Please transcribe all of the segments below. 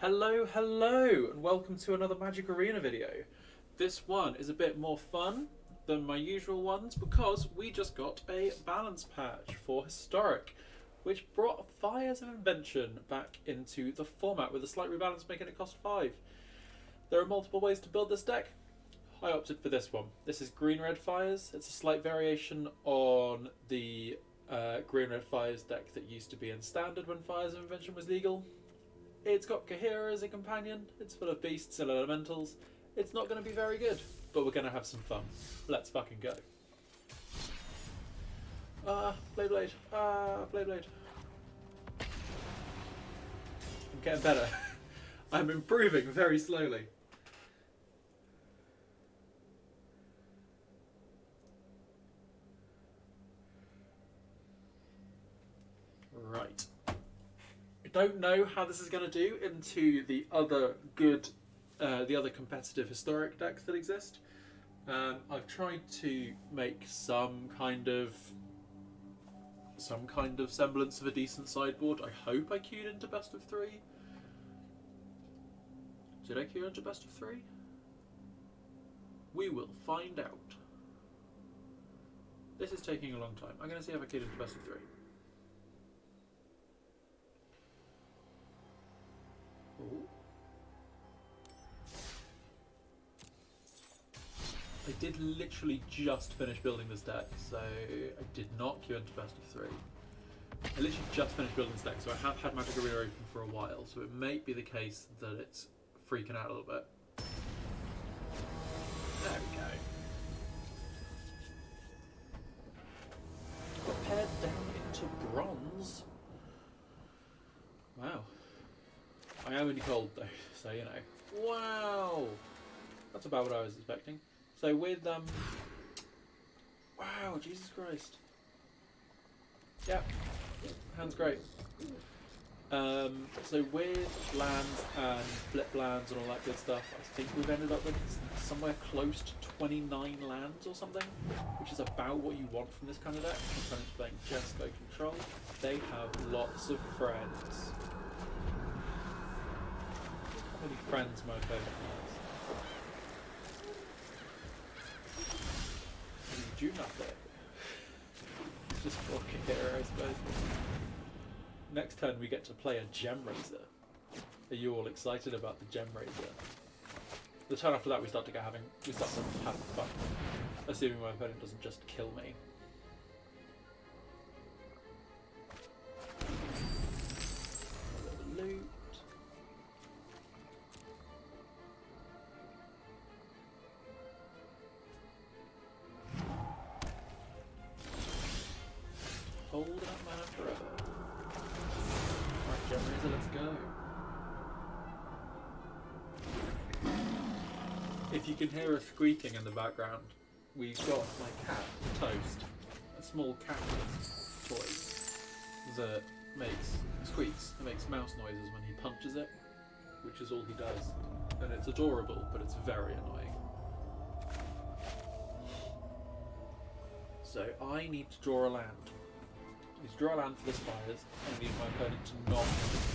Hello, hello, and welcome to another Magic Arena video. This one is a bit more fun than my usual ones because we just got a balance patch for Historic, which brought Fires of Invention back into the format with a slight rebalance, making it cost 5. There are multiple ways to build this deck. I opted for this one. This is Green-Red Fires. It's a slight variation on the Green-Red Fires deck that used to be in Standard when Fires of Invention was legal. It's got Kaheera as a companion. It's full of beasts and elementals. It's not going to be very good, but we're going to have some fun. Let's fucking go. Blade. Blade. I'm getting better. I'm improving very slowly. Right. I don't know how this is going to do into the other good, the other competitive historic decks that exist. I've tried to make some kind of semblance of a decent sideboard. I hope I queued into best of 3. Did I queue into best of 3? We will find out. This is taking a long time. I'm going to see if I queued into best of 3. Ooh. I did literally just finish building this deck, so I did not queue into best of 3. I literally just finished building this deck, so I have had Magic Arena open for a while, so it may be the case that it's freaking out a little bit. There we go. Prepared down into bronze. Wow. I am in cold though, so you know. Wow! That's about what I was expecting. So with, wow, Jesus Christ. Yeah, hand's great. So with lands and flip lands and all that good stuff, I think we've ended up with somewhere close to 29 lands or something, which is about what you want from this kind of deck. My opponent's playing Jesco Control. They have lots of friends. How many friends my opponent has? And you do nothing. It's just for Kaheera, I suppose. Next turn we get to play a Gemrazer. Are you all excited about the Gemrazer? The turn after that we start to have fun. Assuming my opponent doesn't just kill me. A little loot. Holding up mana forever. Alright, Gemrazer, let's go. If you can hear a squeaking in the background, we've got my cat, Toast, a small cat toy that squeaks and makes mouse noises when he punches it, which is all he does. And it's adorable, but it's very annoying. So I need to draw a land. I need to draw a land for this Fires, and I need my opponent to not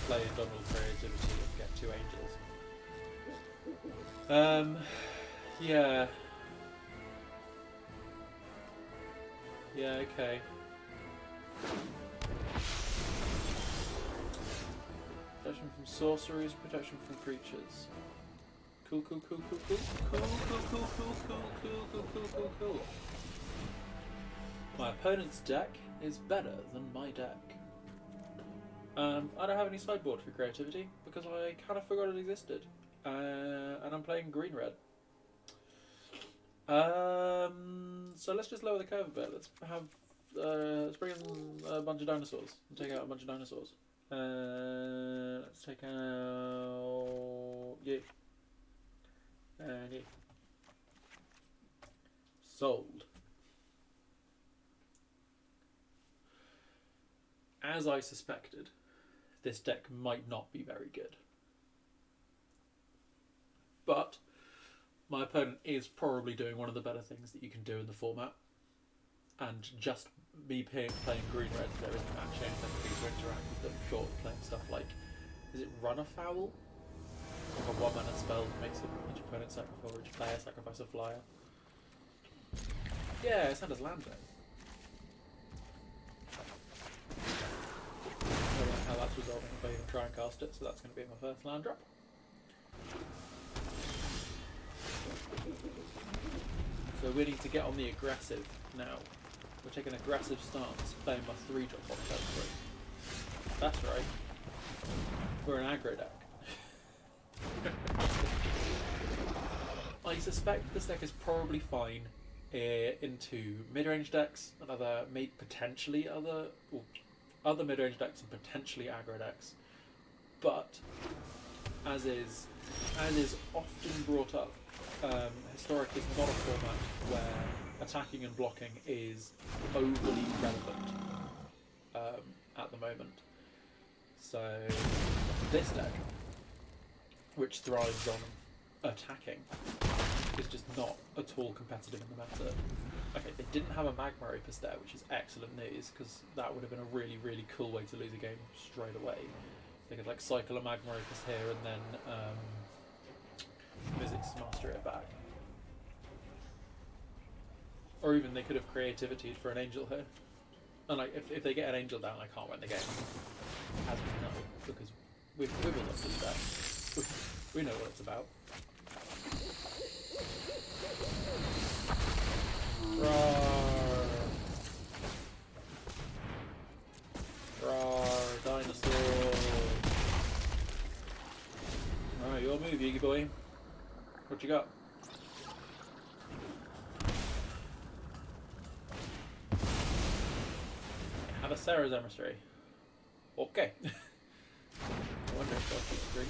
play Indomitable Creativity and get 2 angels. Yeah. Yeah, okay. Protection from sorceries, protection from creatures. Cool. My opponent's deck is better than my deck. I don't have any sideboard for creativity because I kind of forgot it existed. And I'm playing green-red. So let's just lower the curve a bit. Let's bring in a bunch of dinosaurs and take out a bunch of dinosaurs. Let's take out you and you. Sold. As I suspected, this deck might not be very good. But my opponent is probably doing one of the better things that you can do in the format. And just me playing green-red, there isn't actually anything for me to interact with them short of playing stuff like, is it Run Afoul? Like a 1-mana spell that makes each opponent sacrifice, or each player sacrifice a flyer. Yeah, it's not as land then. I don't know how that's resolving if I even try and cast it, so that's going to be my first land drop. So we need to get on the aggressive now. We'll take an aggressive stance, playing my 3-drop on turn 3. That's right. We're an aggro deck. I suspect this deck is probably fine into mid-range decks and potentially other mid-range decks and potentially aggro decks. But as is often brought up, Historic is not a format where attacking and blocking is overly relevant at the moment. So this deck, which thrives on attacking, is just not at all competitive in the meta. Okay, they didn't have a Magma Opus there, which is excellent news, because that would have been a really, really cool way to lose a game straight away. They could like cycle a Magma Opus here and then Mizzix master it back. Or even they could have creativity for an Angel here. And like, if they get an Angel down, I can't win the game. As we know, because we've all looked at that. We know what it's about. Roar! Roar, dinosaur! Alright, your move, Yugi boy. What you got? Have a Sarah's Emissary. Okay. I wonder if that's a great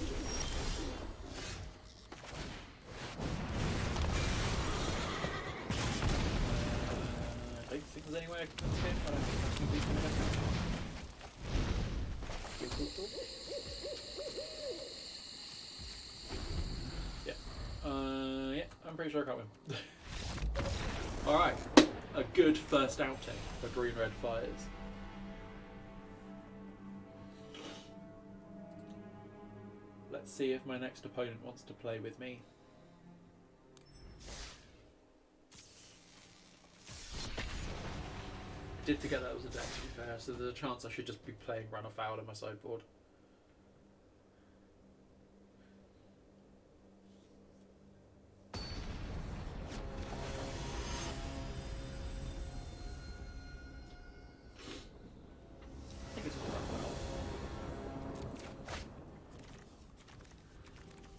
I don't think there's any way I can escape. I don't think I can beat him. Cool. Yeah, I'm pretty sure I can't win. Alright, a good first outing for Green-Red Fires. Let's see if my next opponent wants to play with me. I did forget that was a deck, to be fair, so there's a chance I should just be playing Run Afoul on my sideboard.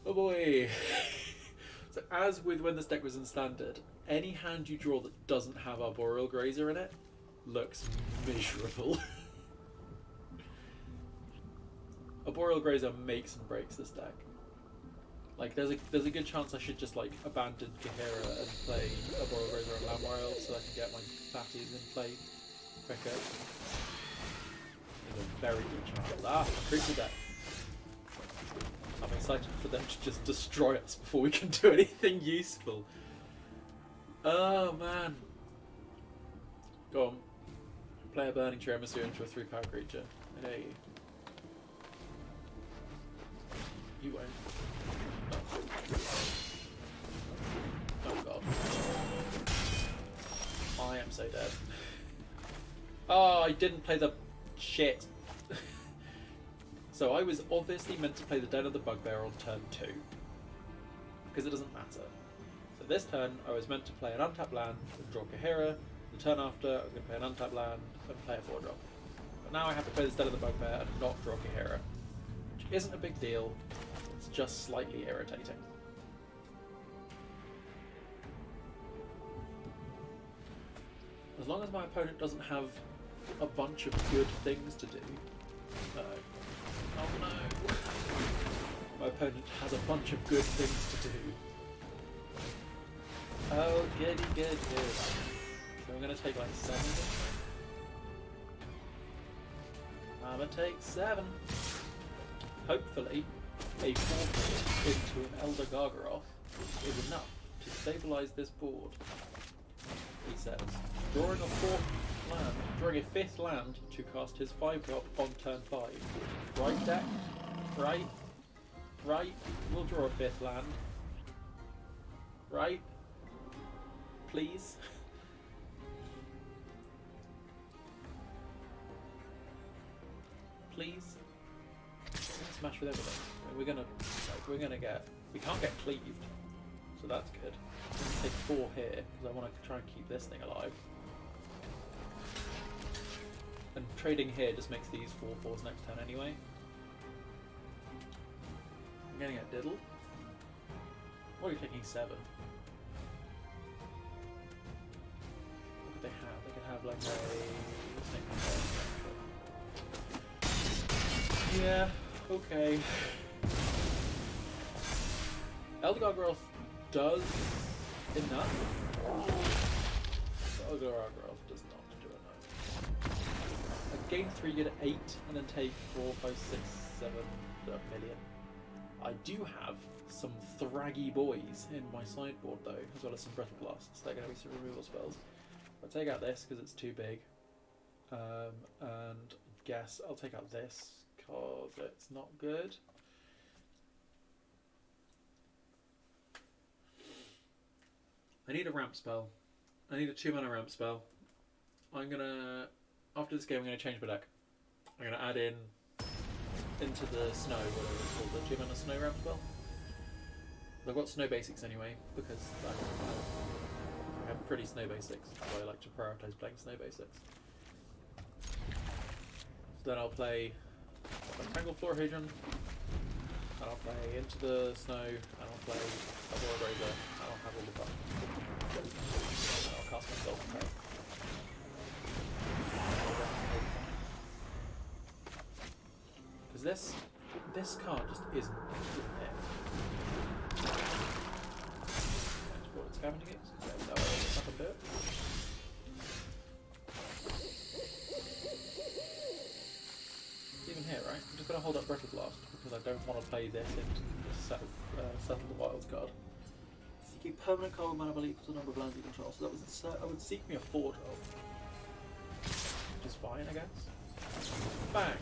Oh boy! So as with when this deck was in Standard, any hand you draw that doesn't have Arboreal Grazer in it looks miserable. Arboreal Grazer makes and breaks this deck. Like there's a good chance I should just like abandon Kaheera and play Arboreal Grazer and Lamwarel so I can get my fatties in play quicker. There's a very good chance. Creature deck. I'm excited for them to just destroy us before we can do anything useful. Oh man. Go on. Play a Burning Tiramisu into a 3-power creature. Hey. You won't. Oh god. I am so dead. Oh, I didn't play the shit. So I was obviously meant to play the Den of the Bugbear on turn 2. Because it doesn't matter. So this turn I was meant to play an untapped land and draw Kaheera. The turn after I was going to play an untapped land and play a 4-drop. But now I have to play the Den of the Bugbear and not draw Kaheera. Which isn't a big deal. It's just slightly irritating. As long as my opponent doesn't have a bunch of good things to do. Oh no. My opponent has a bunch of good things to do. Oh, goody good. So I'm going to take like 7 this time. I'm going to take 7. Hopefully, a 4 into an Elder Gargaroth is enough to stabilise this board. He says, drawing a 5th land to cast his 5-drop on turn 5. Right deck? Right? Right? We'll draw a 5th land. Right? Please? Please? Smash with everything. I mean, we're gonna get. We can't get cleaved, so that's good. I'm gonna take 4 here because I want to try and keep this thing alive. And trading here just makes these 4/4s next turn anyway. I'm getting a diddle. What are you taking 7? What could they have? They could have like a. Yeah. Okay. Elder Gargaroth does enough. Elder Gargaroth does not do enough. I gain 3, get 8, and then take 4, 5, 6, 7 million. I do have some thraggy boys in my sideboard though, as well as some Brittle Blasts. They're going to be some removal spells. I'll take out this because it's too big. And guess I'll take out this because it's not good. I need a ramp spell. I need a 2-mana ramp spell. I'm gonna, after this game, I'm gonna change my deck. I'm gonna add in into the snow, whatever it's called, the 2-mana snow ramp spell. I've got snow basics anyway because I have pretty snow basics, so I like to prioritise playing snow basics. So then I'll play Tangled Florahedron, and I'll play Into the Snow, and I'll play Arboreal Grazer, and I'll have all the fun. And I'll cast my Stomping Ground. Because this card just isn't it. Export Scavenging Gates? Yeah, that way I can do it. Even here, right? I'm just going to hold up Brittle Blast because I don't want to play this into Settle the Wilds card. Seek a permanent card with mana value equal to the number of lands you control. So that was I would seek me a 4 drop, which is fine, I guess. Bang!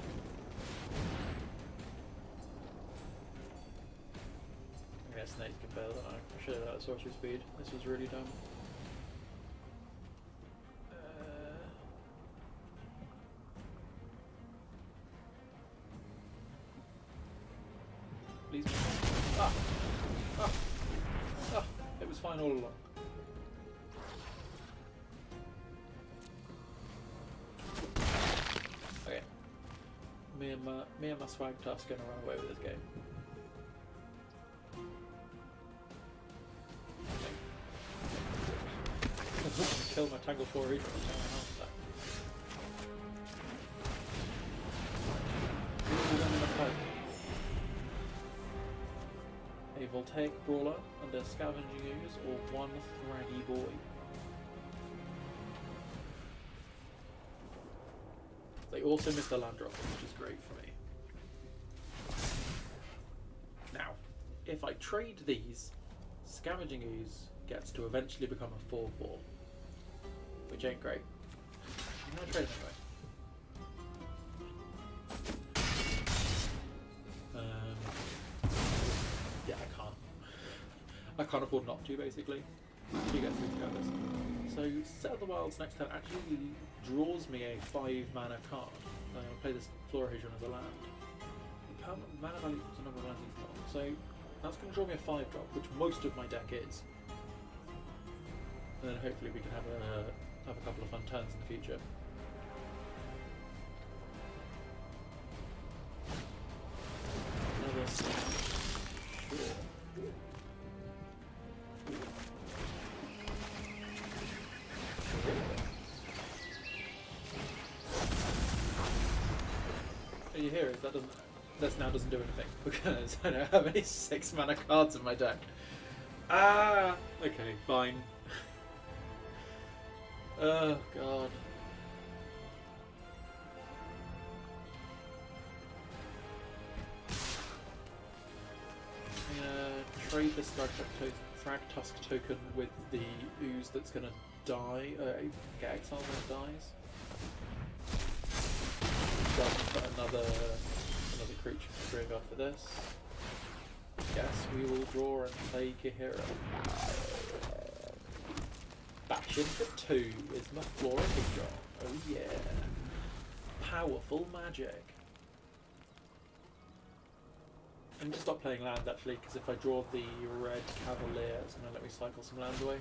I guess Snake can fail, don't I? I should have had sorcery speed. This was really dumb. Please. Ah! Ah! Ah! It was fine all along. Okay. Me and my swag tusk gonna run away with this game. Kill my Tangled Florahedron. A Voltaic Brawler and a Scavenging Ooze, or 1 Thraggy Boy. They also missed a land drop, which is great for me. Now, if I trade these, Scavenging Ooze gets to eventually become a 4/4, which ain't great. I'm gonna trade them anyway. Yeah, I can't afford not to, basically. You get 3 together. So Set of the Wilds next turn actually draws me a 5-mana card. I'm going to play this Florahedron as a land. Permanent mana value equals the number of lands you control. So that's going to draw me a 5-drop, which most of my deck is. And then hopefully we can have a couple of fun turns in the future. Another sure. You hear it? That now doesn't do anything because I don't have any 6-mana cards in my deck. Ah, okay, fine. Oh god. I'm gonna trade this Frag Tusk token with the ooze that's gonna die, get exiled when it dies. Put another creature in the graveyard for this. Guess we will draw and play Kaheera. Bash in for 2 is my Florahedron. Oh yeah. Powerful magic. I need to stop playing lands actually, because if I draw the red Cavalier, it's going to let me cycle some lands away.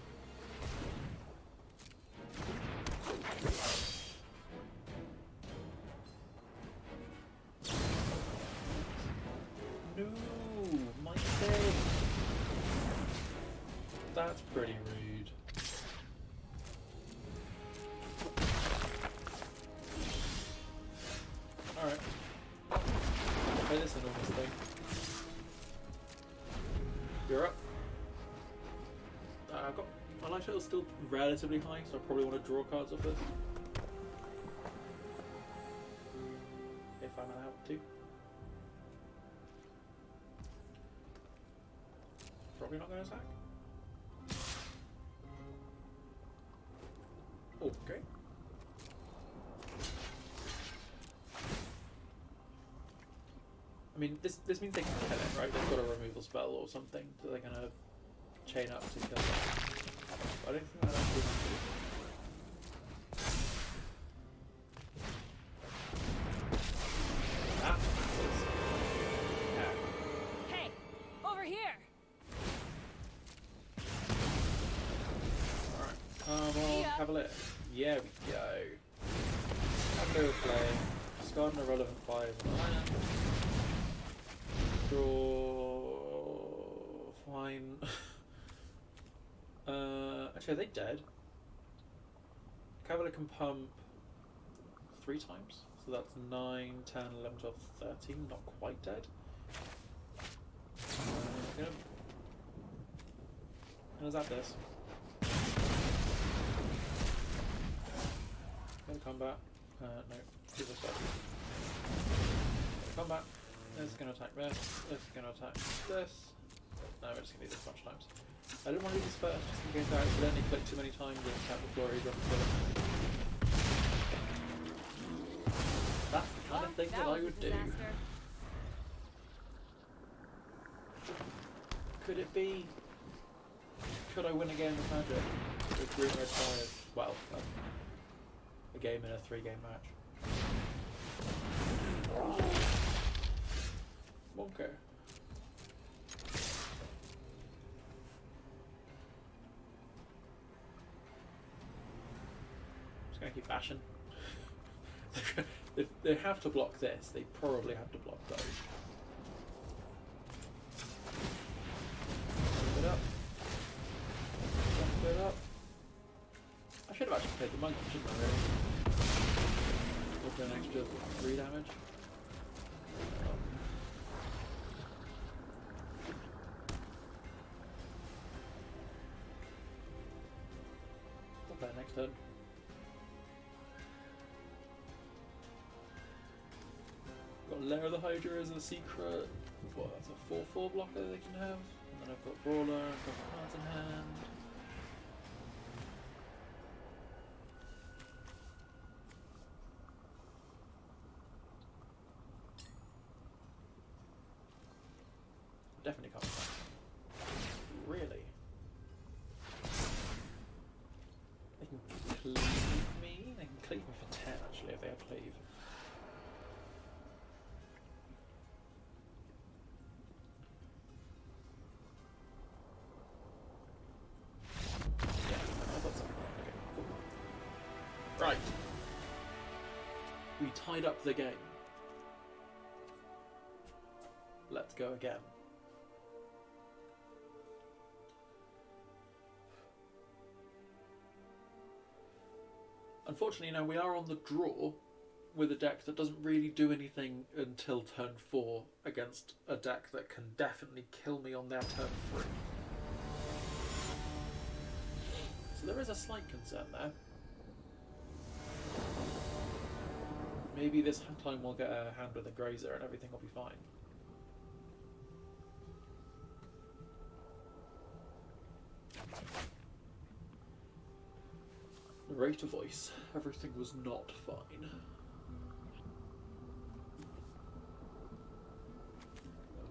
No, my thing. That's pretty rude. Alright. Play this enormous thing. You're up. I've got my life total still relatively high, so I probably want to draw cards off this. If I'm allowed to. Probably not going to attack. Okay. I mean, this means they can kill it, right? They've got a removal spell or something that they're going to chain up to kill it. I don't think that actually matters. That matters. Yeah. Hey, over here! Alright, come on, Cavalier. Yeah, we go. Cavalier of Flame. Discard an irrelevant 5 on the island. Draw. Fine. Actually, are they dead? Cavalier can pump 3 times. So that's 9, 10, 11, 12, 13. Not quite dead. Gonna zap this. Gonna combat. No. Give us that. Combat. This is going to attack this. This is going to attack this. No, we're just going to do this a bunch of times. I didn't want to do this first, just in case I accidentally click too many times and attack the Florahedron. That's the kind of thing that I would do. Could it be? Could I win a game of Magic with green red fires? Well, a game in a 3-game match. Okay. Just gonna keep bashing. They have to block this. They probably have to block those. Jump it up. Jump it up. I should have actually played the monkey, shouldn't I? Really? Look for an extra 3 damage. Next turn. Got Lair of the Hydra as a secret. What, that's a 4/4 blocker they can have. And then I've got Brawler, I've got cards in hand. Definitely can't attack. Really? They can cleave me? They can cleave me for 10 actually if they have cleave. Yeah, I thought so. Okay, cool. Right. We tied up the game. Let's go again. Unfortunately, now we are on the draw with a deck that doesn't really do anything until turn 4 against a deck that can definitely kill me on their turn 3. So there is a slight concern there. Maybe this time we'll get a hand with a Grazer and everything will be fine. Narrator voice. Everything was not fine.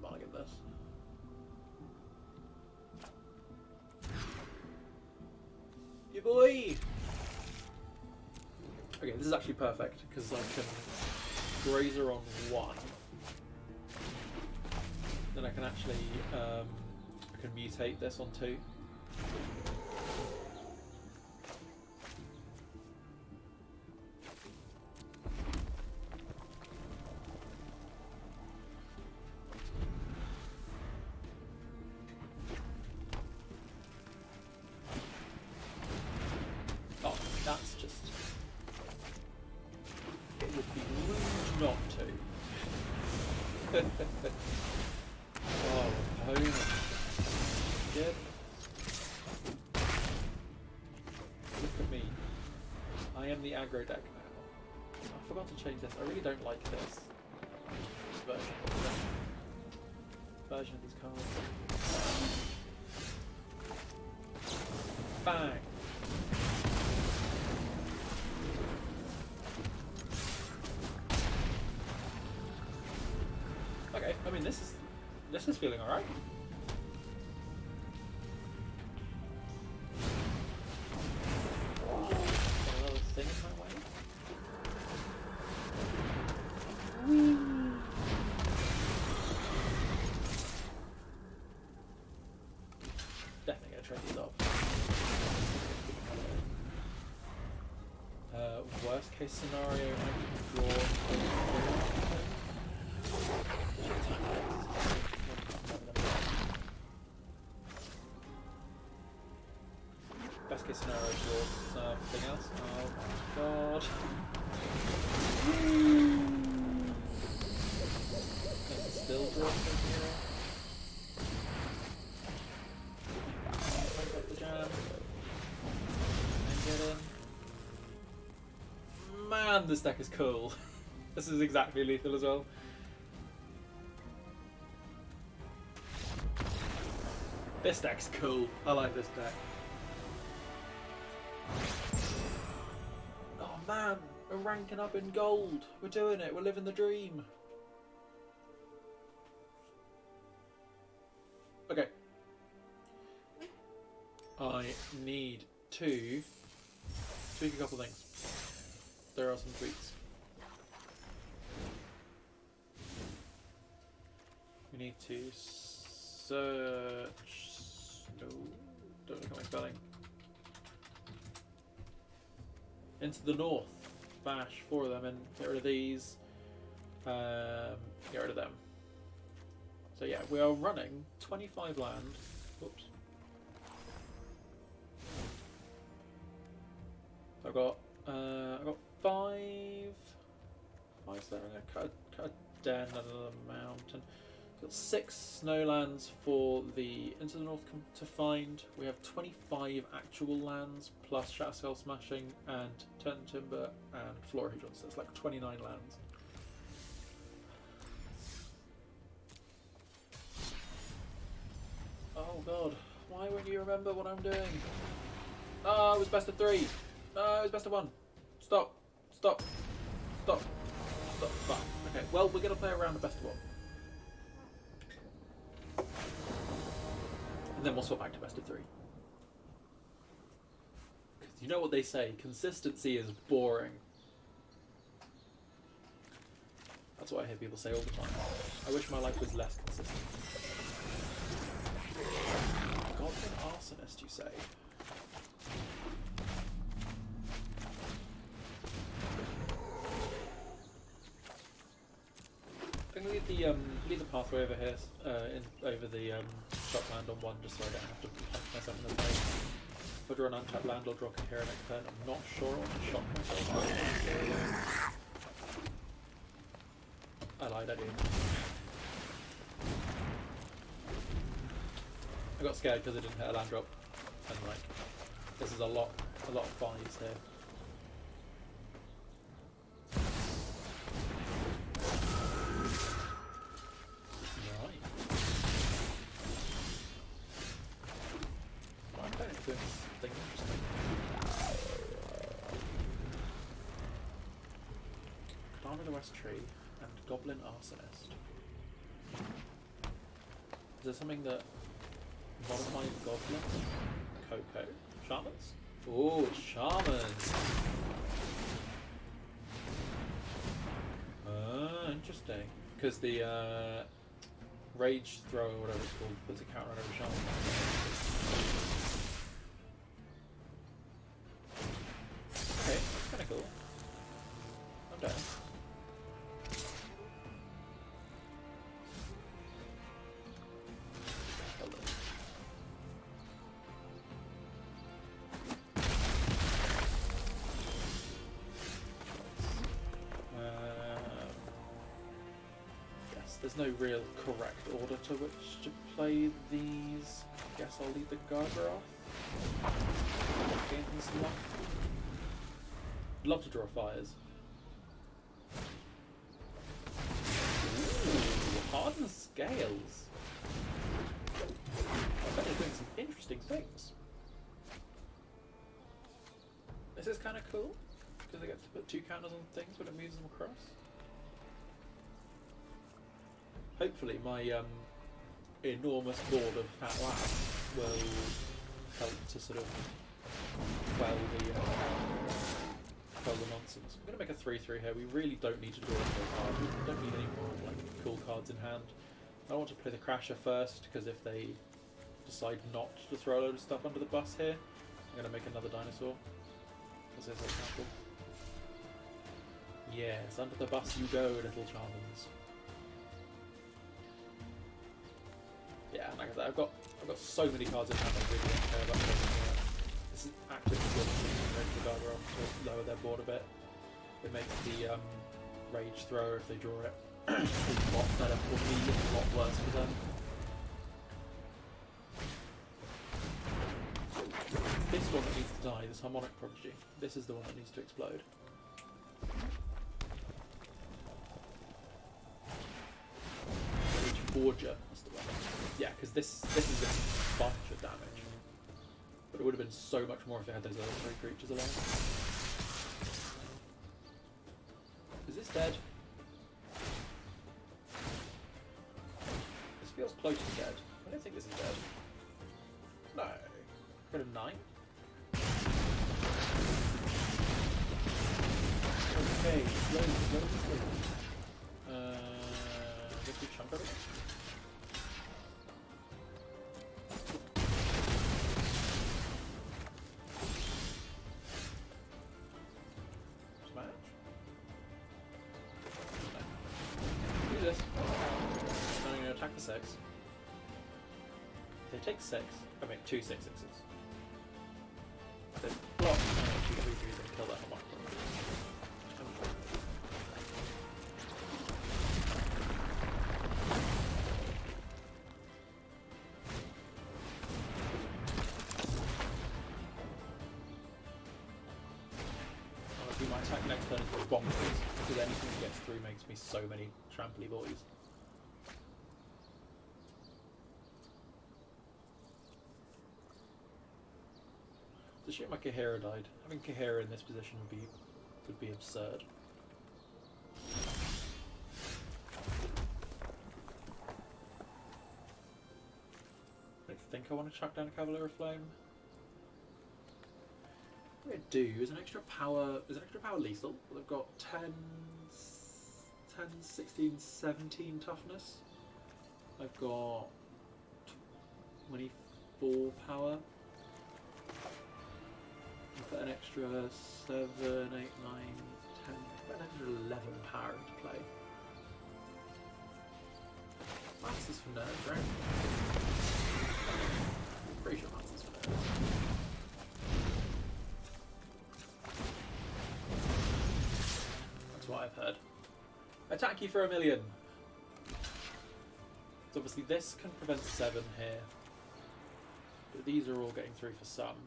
Mulligan this. You boy! Okay, this is actually perfect because I can Grazer on 1. Then I can actually I can mutate this on 2. Oh, that's just... It would be rude not to. Oh, opponent. Get. Look at me. I am the aggro deck now. I forgot to change this. I really don't like this version of these cards. Bang! Okay, I mean this is feeling alright. Another thing in my way. Definitely gonna trade these off. Worst case scenario, I can draw. Best case scenario, draw something else. Oh my god. I can still draw something here. Pick up the jam. And get in. Man, this deck is cool. This is exactly lethal as well. This deck's cool. I like this deck. Oh man, we're ranking up in gold. We're doing it. We're living the dream. Okay. I need to tweak a couple things. There are some tweaks. We need to search. No, don't look at my spelling. Into the north. Bash 4 of them and get rid of these. Get rid of them. So yeah, we are running 25 land. Oops. I've got 5 there. I'm going to cut a den under the mountain. Got 6 snowlands for the Into the North to find. We have 25 actual lands plus Shatterskull Smashing and Turntimber and Florahedron, so it's like 29 lands. Oh god, why won't you remember what I'm doing? Oh, it was best of 3. Oh, it was best of 1. Stop. Stop. Stop. Stop. Stop. Okay, well, we're going to play around the best of 1. And then we'll swap back to best of 3. Because you know what they say, consistency is boring. That's what I hear people say all the time. I wish my life was less consistent. Goblin Arsonist, you say? I'm going to leave the pathway over here, over the shop land on 1, just so I don't have to punch myself in the face. If I draw an untapped land, I'll draw Kaheera next turn. I'm not sure I want to shock myself. I lied, I do. I got scared because I didn't hit a land drop, and like, this is a lot of 5s here. Tree and Goblin Arsonist. Is there something that modifies goblins? Cocoa. Charlottes? Oh, it's Shaman. Interesting. Because the Rage Throw or whatever it's called puts a counter on every Shaman. Okay, that's kind of cool. I'm down. There's no real correct order to which to play these. I guess I'll leave the Gargaroth. Gain some luck. Love to draw fires. Ooh, hardened scales. I bet they're doing some interesting things. This is kind of cool because I get to put 2 counters on things when it moves them across. Hopefully my enormous board of fat lab will help to sort of quell the nonsense. I'm going to make a 3-3 here. We really don't need to draw a full card. We don't need any more like cool cards in hand. I want to play the Crasher first because if they decide not to throw a load of stuff under the bus here, I'm going to make another dinosaur. As an example. Yes, under the bus you go, little Charmans. Yeah, like I said, I've got so many cards in hand I really don't care about them. This is actually good to the Gargaroth to lower their board a bit. It makes the Rage Thrower, if they draw it, a lot better for me and a lot worse for them. This one that needs to die, this Harmonic Prodigy. This is the one that needs to explode. Rage Forger. Yeah, because this is a bunch of damage. But it would have been so much more if they had those other 3 creatures along. Is this dead? This feels close to dead. I don't think this is dead. No. Got a 9? Okay, slowly. Let's do chunk of it. Attack for 6. If they take 6, I make 2 6/6s. If they block, I make 2 3/3s and kill that Harmonic. I'll do my attack next turn for bonkers, because anything that gets through makes me so many tramply boys. It's a shame my Kaheera died. Having Kaheera in this position would be absurd. I think I want to chuck down a Cavalier of Flame. What do I do? Is an extra power lethal? Well, I've got 10, 16, 17 toughness. I've got 24 power. Put an extra 7, 8, 9, 10, put an extra 11 power into play. Masters for nerds, right? Pretty sure Masters for nerds. That's what I've heard. Attack you for 1 million! So obviously this can prevent 7 here. But these are all getting through for some.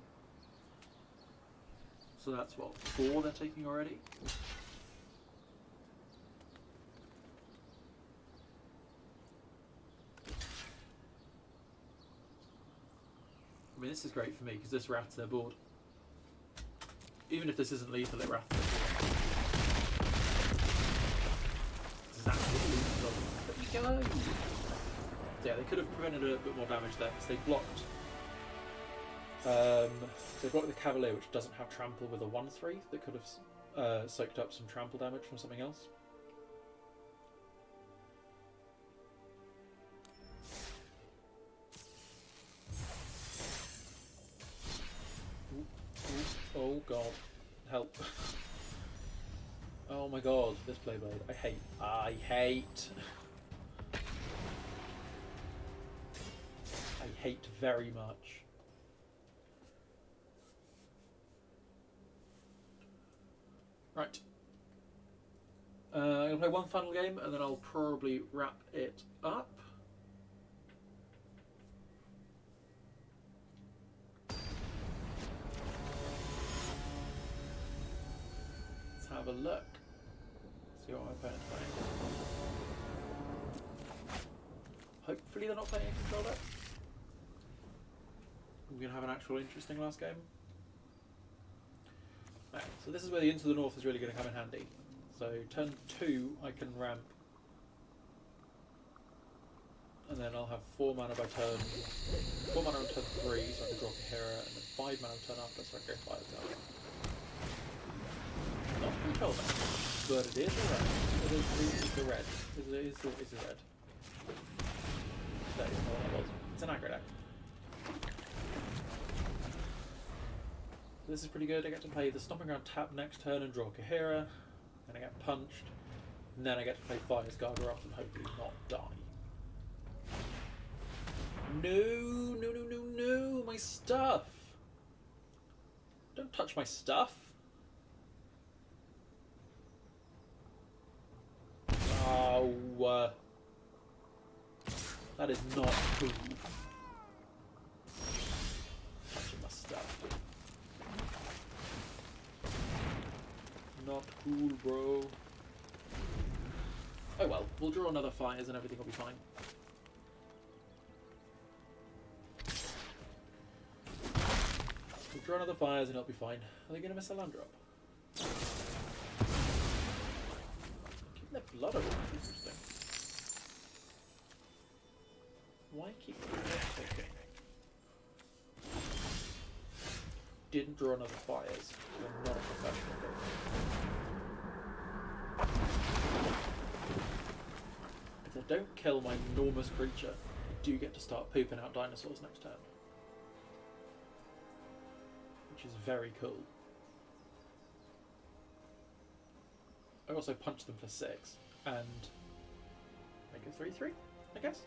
So that's what, 4 they're taking already? I mean, this is great for me because this rats their board. Even if this isn't lethal, it rats their board. This is absolutely lethal. But you go! Yeah, they could have prevented a bit more damage there because they blocked They've got the Cavalier, which doesn't have trample, with a 1/3 that could have soaked up some trample damage from something else. Oh god, help. Oh my god, this Playblade. I hate very much. Right. I'm going to play one final game and then I'll probably wrap it up. Let's have a look. See what my opponent's playing. Hopefully they're not playing a control deck. We're going to have an actual interesting last game. Right, so this is where the Into the North is really going to come in handy. So turn 2 I can ramp, and then I'll have 4 mana by turn, 4 mana on turn 3 so I can draw Kaheera, and then 5 mana on turn after so I can go 5 down. Not control deck, but it is a red. It is the red. It is a red. That is not what it was. It's an aggro deck. This is pretty good. I get to play the Stomping Ground tap next turn and draw Kaheera, and I get punched, and then I get to play Elder Gargaroth and hopefully not die. No, my stuff! Don't touch my stuff! Oh, that is not cool. Touching my stuff. Not cool, bro. Oh well, we'll draw another fires and everything will be fine. We'll draw another fires and it'll be fine. Are they going to miss a land drop? Keep their blood around, interesting. Why keep taking? Didn't draw another fires. I'm not a professional player. If I don't kill my enormous creature, I do get to start pooping out dinosaurs next turn. Which is very cool. I also punch them for 6 and make a 3/3, I guess.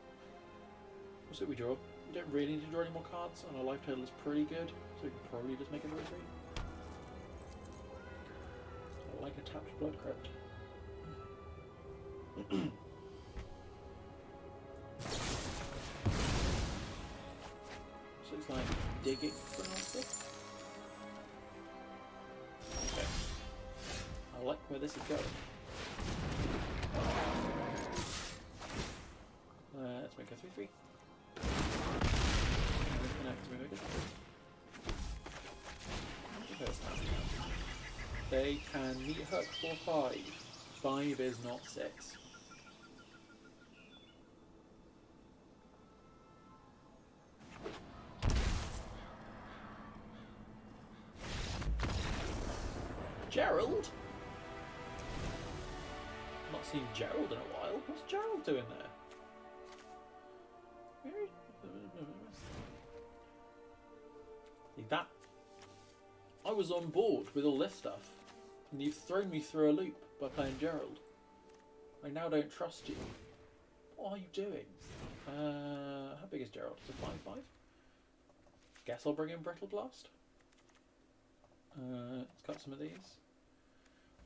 We'll see what we draw. We don't really need to draw any more cards, and our life total is pretty good, so we can probably just make a 3/3. I like a tapped blood crypt. Looks like digging for an answer. Okay. I like where this is going. Let's make a 3/3. They can meet hook for 5. 5 is not 6. Gerald? Not seen Gerald in a while. What's Gerald doing there? See that? I was on board with all this stuff, and you've thrown me through a loop by playing Gerald. I now don't trust you. What are you doing? How big is Gerald? Is it 5/5? Guess I'll bring in Brittle Blast. Let's cut some of these.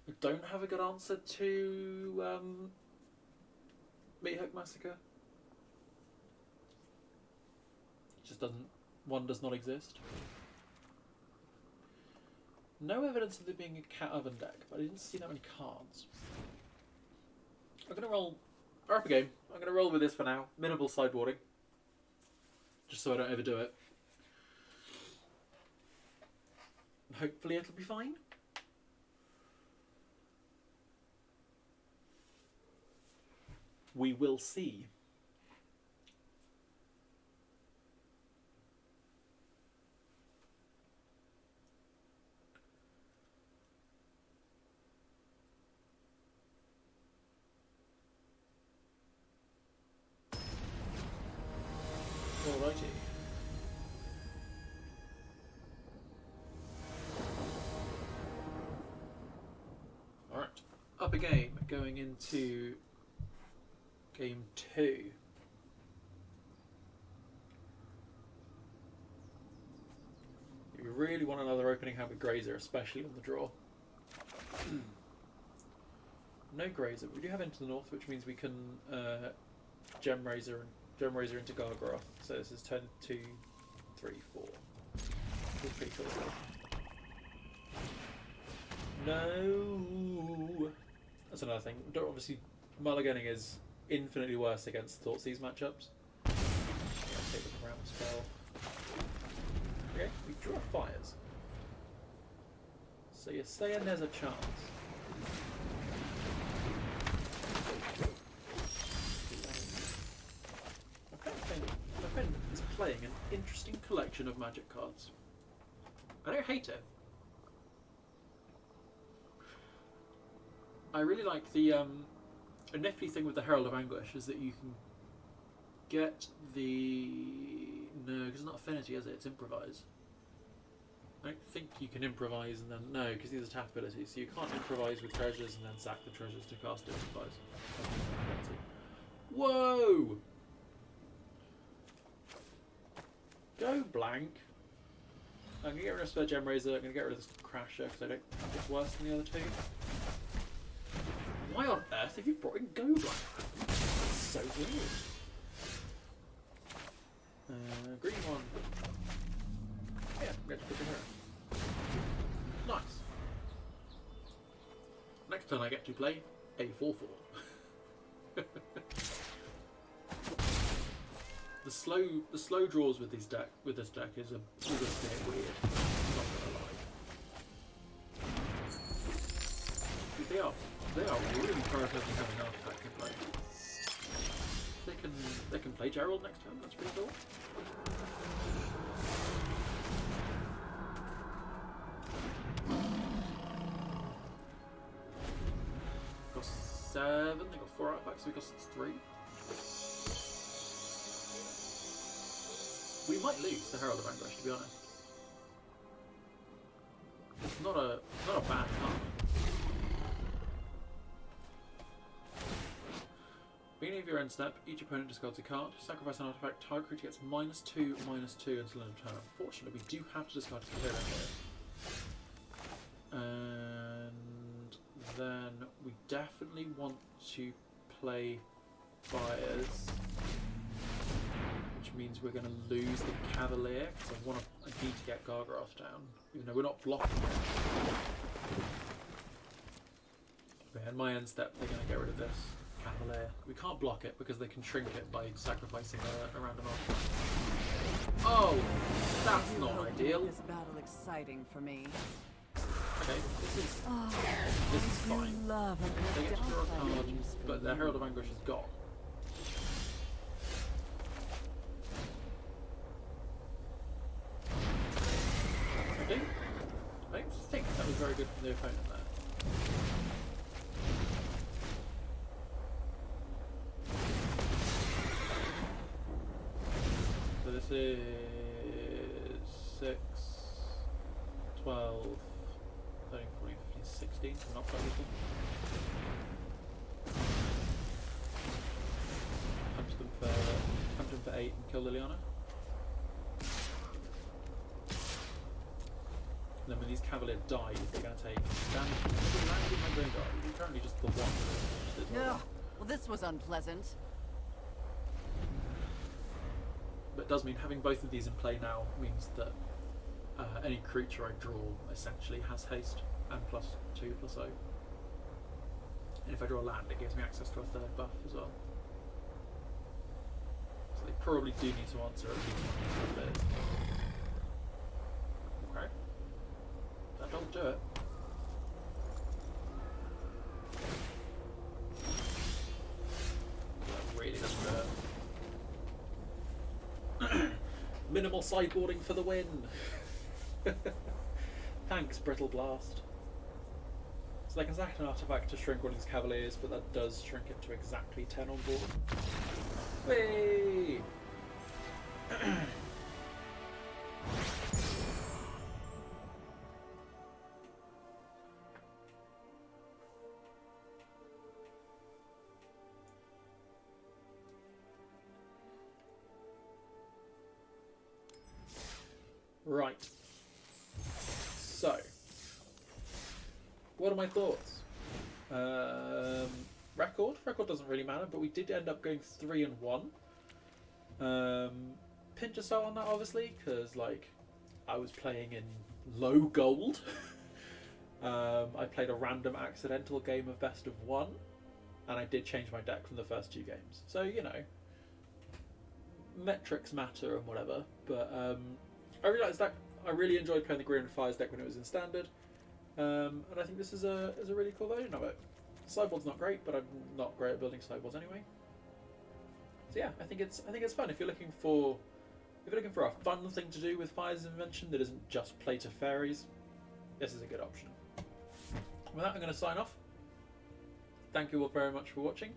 I don't have a good answer to Meat Hook Massacre. It just doesn't. One does not exist. No evidence of there being a cat oven deck, but I didn't see that many cards. I'm going to roll. Or up a game. I'm going to roll with this for now. Minimal sideboarding. Just so I don't overdo it. Hopefully it'll be fine. We will see. Alrighty. Alright. Up a game, going into game 2. You really want another opening hand with Grazer, especially on the draw. No Grazer. We do have Into the North, which means we can Gemrazer into Gargaroth. So this is turn 2, 3, 4. That's pretty cool. No! That's another thing. Obviously, mulliganing is infinitely worse against Thoughtseize matchups. Take the round spell. Okay, we draw fires. So you're saying there's a chance. My friend is playing an interesting collection of magic cards. I don't hate it. I really like the a nifty thing with the Herald of Anguish is that you can get the... No, because it's not affinity, is it? It's improvise. I don't think you can improvise and then... No, because these are tap abilities, so you can't improvise with treasures and then sack the treasures to cast improvise. Whoa! Go blank. I'm going to get rid of Spare Gemrazer, I'm going to get rid of this Crasher because I don't think it's worse than the other two. Why on earth have you brought in Go Blank? That's so weird. Green one. Yeah, get to put in here. Nice. Next turn I get to play a 4/4. The slow draws with this deck is a bit weird. I'm not gonna lie. They are really prioritizing having archetypes in play. They can play Gerald next turn. That's pretty cool. Got 7. They got 4 artifacts. So we got 3. We might lose the Herald of Anguish, to be honest. It's not a bad card. Beginning of your end step, each opponent discards a card, sacrifice an artifact, target creature gets -2/-2 until end of turn. Unfortunately, we do have to discard Kaheera here. And then we definitely want to play fires, which means we're going to lose the Cavalier, because I need to get Gargaroth down, even though we're not blocking it. Okay, in my end step, they're going to get rid of this Cavalier. We can't block it because they can shrink it by sacrificing a random artifact. Oh, that's not ideal. This battle exciting for me. Okay, this is fine. They get to draw a card, but their Herald of Anguish is gone. I don't think that was very good from the opponent there. So this is 6, 12, 13, 14, 15, 16. I'm not quite looking. Hunt them for 8 and kill Liliana. And then when these Cavalier dies, they're going to take damage. It's currently just the 1. Yeah. Well, this was unpleasant. But it does mean having both of these in play now means that any creature I draw essentially has haste and +2/+0. And if I draw a land, it gives me access to a 3rd buff as well. So they probably do need to answer at least one of these. Okay. That doesn't do it. That really doesn't do it. Minimal sideboarding for the win. Thanks, Brittle Blast. So they can sack an artifact to shrink one of these Cavaliers, but that does shrink it to exactly 10 on board. Whee! Right. So, what are my thoughts? Record doesn't really matter, but we did end up going 3-1. Pinch of salt on that, obviously, because like I was playing in low gold. I played a random accidental game of best of one, and I did change my deck from the first 2 games. So you know, metrics matter and whatever. But I realised that I really enjoyed playing the Green and Fires deck when it was in standard, and I think this is a really cool version of it. Sideboard's not great, but I'm not great at building sideboards anyway. So yeah, I think it's fun if you're looking for a fun thing to do with Fires of Invention that isn't just play to fairies. This is a good option. With that, I'm going to sign off. Thank you all very much for watching.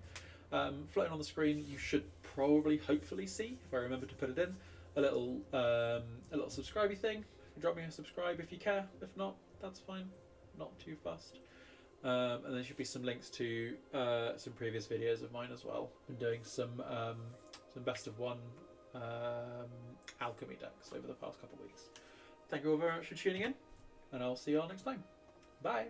Floating on the screen, you should probably, hopefully see, if I remember to put it in, a little subscribey thing. Drop me a subscribe if you care. If not, that's fine. Not too fussed. And there should be some links to some previous videos of mine as well. Been doing some best of one alchemy decks over the past couple of weeks. Thank you all very much for tuning in, and I'll see you all next time. Bye.